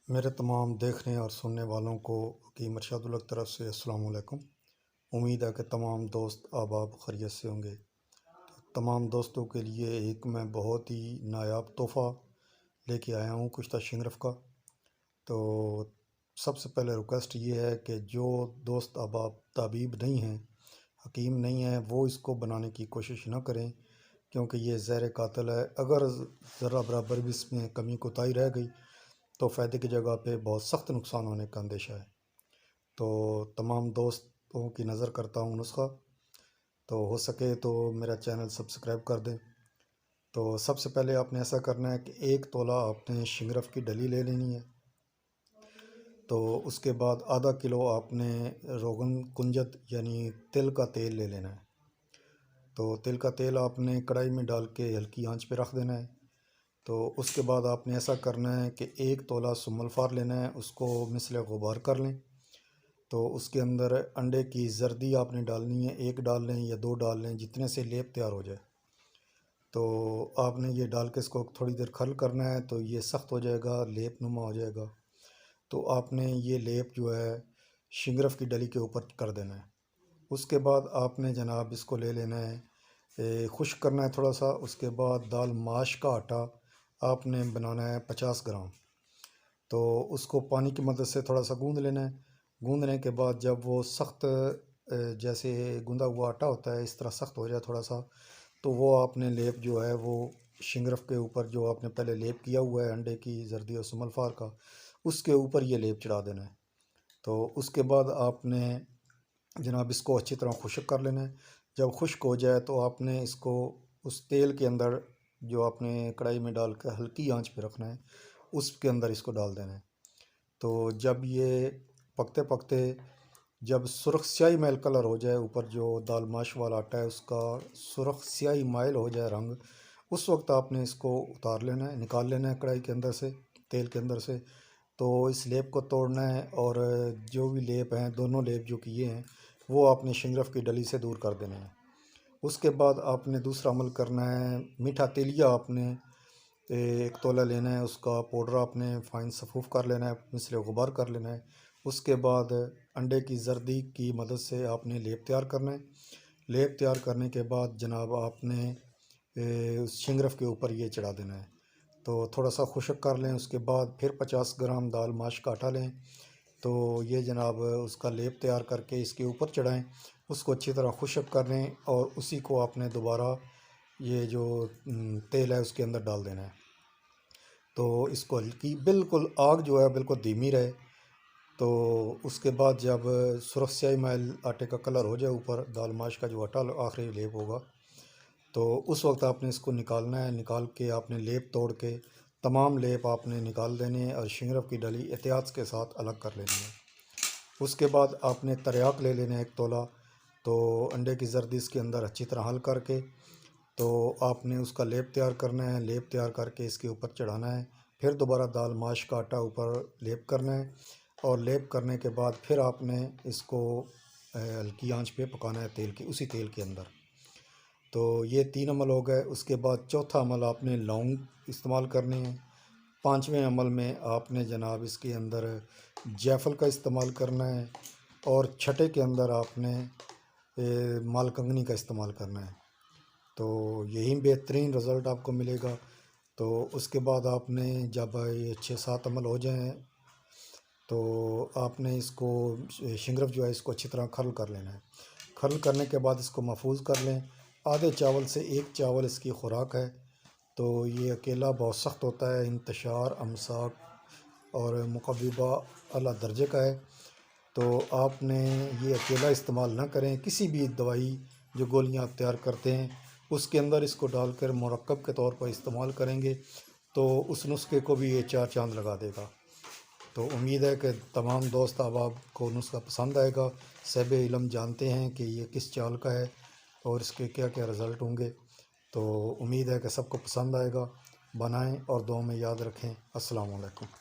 میرے تمام دیکھنے اور سننے والوں کو حکیم ارشاد الحق طرف سے السلام علیکم۔ امید ہے کہ تمام دوست احباب خیریت سے ہوں گے۔ تمام دوستوں کے لیے ایک میں بہت ہی نایاب تحفہ لے کے آیا ہوں کشتہ شنگرف کا۔ تو سب سے پہلے ریکویسٹ یہ ہے کہ جو دوست احباب طبیب نہیں ہیں، حکیم نہیں ہیں، وہ اس کو بنانے کی کوشش نہ کریں، کیونکہ یہ زہر قاتل ہے۔ اگر ذرہ برابر بھی اس میں کمی کوتاہی رہ گئی تو فائدے کی جگہ پہ بہت سخت نقصان ہونے کا اندیشہ ہے۔ تو تمام دوستوں کی نظر کرتا ہوں نسخہ، تو ہو سکے تو میرا چینل سبسکرائب کر دیں۔ تو سب سے پہلے آپ نے ایسا کرنا ہے کہ 1 تولہ آپ نے شنگرف کی ڈلی لے لینی ہے۔ تو اس کے بعد ½ کلو آپ نے روغن کنجد یعنی تل کا تیل لے لینا ہے۔ تو تل کا تیل آپ نے کڑھائی میں ڈال کے ہلکی آنچ پہ رکھ دینا ہے۔ تو اس کے بعد آپ نے ایسا کرنا ہے کہ 1 تولہ سم الفار لینا ہے، اس کو مثل غبار کر لیں۔ تو اس کے اندر انڈے کی زردی آپ نے ڈالنی ہے، 1 ڈال لیں یا 2 ڈال لیں، جتنے سے لیپ تیار ہو جائے۔ تو آپ نے یہ ڈال کے اس کو تھوڑی دیر کھل کرنا ہے، تو یہ سخت ہو جائے گا، لیپ نما ہو جائے گا۔ تو آپ نے یہ لیپ جو ہے شنگرف کی ڈلی کے اوپر کر دینا ہے۔ اس کے بعد آپ نے جناب اس کو لے لینا ہے، خشک کرنا ہے تھوڑا سا۔ اس کے بعد دال ماش کا آٹا آپ نے بنانا ہے 50 گرام۔ تو اس کو پانی کی مدد سے تھوڑا سا گوندھ لینا ہے۔ گوندھنے کے بعد جب وہ سخت جیسے گوندا ہوا آٹا ہوتا ہے اس طرح سخت ہو جائے تھوڑا سا، تو وہ آپ نے لیپ جو ہے وہ شنگرف کے اوپر جو آپ نے پہلے لیپ کیا ہوا ہے انڈے کی زردی اور سم الفار کا، اس کے اوپر یہ لیپ چڑھا دینا ہے۔ تو اس کے بعد آپ نے جناب اس کو اچھی طرح خشک کر لینا ہے۔ جب خشک ہو جائے تو آپ نے اس کو اس تیل کے اندر جو آپ نے کڑھائی میں ڈال کر ہلکی آنچ پہ رکھنا ہے، اس کے اندر اس کو ڈال دینا ہے۔ تو جب یہ پکتے پکتے جب سرخ سیاہی میل کلر ہو جائے، اوپر جو دال ماش والا آٹا ہے اس کا سرخ سیاہی مائل ہو جائے رنگ، اس وقت آپ نے اس کو اتار لینا ہے، نکال لینا ہے کڑھائی کے اندر سے، تیل کے اندر سے۔ تو اس لیپ کو توڑنا ہے، اور جو بھی لیپ ہیں، دونوں لیپ جو کیے ہیں وہ آپ نے شنگرف کی ڈلی سے دور کر دینے ہیں۔ اس کے بعد آپ نے دوسرا عمل کرنا ہے، میٹھا تیلیا آپ نے 1 تولہ لینا ہے، اس کا پاؤڈر آپ نے فائن صفوف کر لینا ہے، مثل غبار کر لینا ہے۔ اس کے بعد انڈے کی زردی کی مدد سے آپ نے لیپ تیار کرنا ہے۔ لیپ تیار کرنے کے بعد جناب آپ نے اس شنگرف کے اوپر یہ چڑھا دینا ہے۔ تو تھوڑا سا خشک کر لیں، اس کے بعد پھر 50 گرام دال ماش کا آٹا لیں۔ تو یہ جناب اس کا لیپ تیار کر کے اس کے اوپر چڑھائیں، اس کو اچھی طرح خشک کر لیں، اور اسی کو آپ نے دوبارہ یہ جو تیل ہے اس کے اندر ڈال دینا ہے۔ تو اس کو ہلکی بالکل آگ جو ہے بالکل دھیمی رہے۔ تو اس کے بعد جب سرخ سیاہی مائل آٹے کا کلر ہو جائے، اوپر دال ماش کا جو آٹا آخری لیپ ہوگا، تو اس وقت آپ نے اس کو نکالنا ہے۔ نکال کے آپ نے لیپ توڑ کے تمام لیپ آپ نے نکال دینے ہیں، اور شنگرف کی ڈلی احتیاط کے ساتھ الگ کر لینی ہے۔ اس کے بعد آپ نے تریاک لے لینا ہے 1 تولہ۔ تو انڈے کی زردی اس کے اندر اچھی طرح حل کر کے تو آپ نے اس کا لیپ تیار کرنا ہے۔ لیپ تیار کر کے اس کے اوپر چڑھانا ہے، پھر دوبارہ دال ماش کا آٹا اوپر لیپ کرنا ہے، اور لیپ کرنے کے بعد پھر آپ نے اس کو ہلکی آنچ پہ پکانا ہے اسی تیل کے اندر۔ تو یہ 3 عمل ہو گئے۔ اس کے بعد چوتھا عمل آپ نے لونگ استعمال کرنے ہیں۔ 5ویں عمل میں آپ نے جناب اس کے اندر جیفل کا استعمال کرنا ہے، اور چھٹے کے اندر آپ نے مال کنگنی کا استعمال کرنا ہے۔ تو یہی بہترین رزلٹ آپ کو ملے گا۔ تو اس کے بعد آپ نے جب یہ 6-7 عمل ہو جائیں تو آپ نے اس کو شنگرف جو ہے اس کو اچھی طرح کھرل کر لینا ہے۔ کھرل کرنے کے بعد اس کو محفوظ کر لیں۔ آدھے چاول سے 1 چاول اس کی خوراک ہے۔ تو یہ اکیلا بہت سخت ہوتا ہے، انتشار، امساک اور مقببہ اعلیٰ درجے کا ہے۔ تو آپ نے یہ اکیلا استعمال نہ کریں، کسی بھی دوائی جو گولیاں آپ تیار کرتے ہیں اس کے اندر اس کو ڈال کر مرکب کے طور پر استعمال کریں گے تو اس نسخے کو بھی یہ 4 چاند لگا دے گا۔ تو امید ہے کہ تمام دوست احباب کو نسخہ پسند آئے گا۔ صاحب علم جانتے ہیں کہ یہ کس چال کا ہے اور اس کے کیا کیا رزلٹ ہوں گے۔ تو امید ہے کہ سب کو پسند آئے گا۔ بنائیں اور دعاؤں میں یاد رکھیں۔ السلام علیکم۔